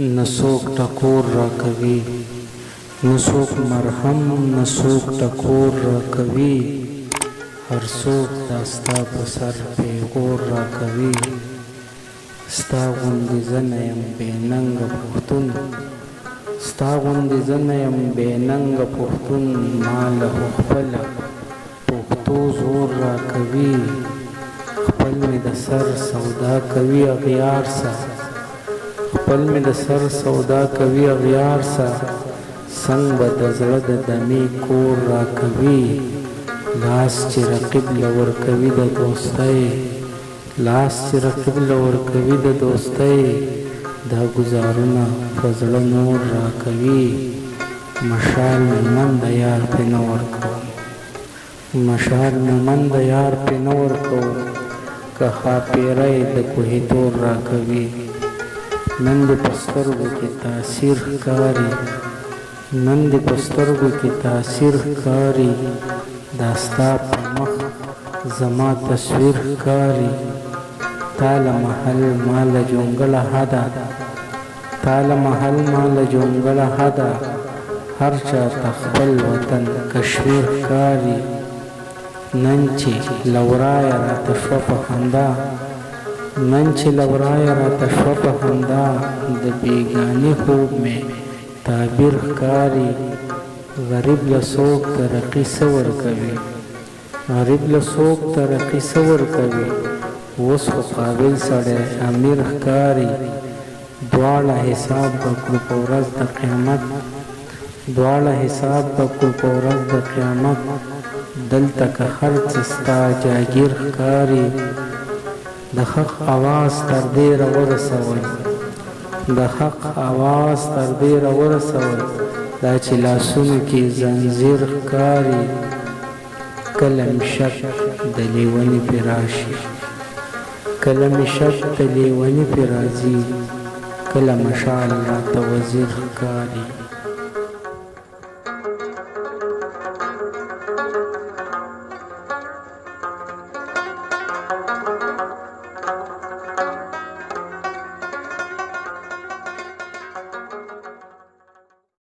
نسوک ټکور را کوي، نسوک مرهم نسوک ټکور را کوي، هر څوک دا ستا په سر پیغور را کوي. ستا غوندې زه نه یم بې ننګه پښتون، ستا غوندې زه نه یم بې ننګه پښتون، ما له خپله پښتو زور را کوي. خپل مې د سر سودا کوي اغیار سه، خپل مې د سر سودا کوي اغیار سه، څنګ به د زړه د دمې کور را کوي. لاس چې رقیب له ورکوي د دوستۍ، لاس چې رقیب له ورکوي د دوستۍ، دا ګزارونه په زړه نور را کوي. مشال مې من د یار پې نه ورکوم، مشال مې من د یار پې نه ورکوم، که ښاپېری د کوهېتور را کوي. نن دې په سترګو کې تاثیر ښکاري، نن دې په سترګو کې تاثیر ښکاري، دا ستا په مخ زما تصویر ښکاري. تا له محل ما له جونګړه حده، تا له محل ما له جونګړه حده، هر چا ته خپل وطن کشمیر ښکاري. نن چې له ورایه راته شوه په خندا، نن چې له ورایه راته شوه په خندا، د بېګاني خوب مې تعبیر ښکاري. غریب له څوک ترقي څه ورکوي، غریب له څوک ترقي څه ورکوي، اوس خو قابل سړی امیر ښکاري. دواړه حساب به کړو په ورځ د قیامت، دواړه حساب به کړو په ورځ د قیامت، دلته که هر څه ستا جاګیر ښکاري. د حق اواز تر دې راورسول، د حق اواز تر دې راورسول، دا چې لاسونو کې زنځیر ښکاري. کله مې شک د لیوني پې راشي، کله مې شک د لیوني پې راځي، کله مشال راته وزیر ښکاري.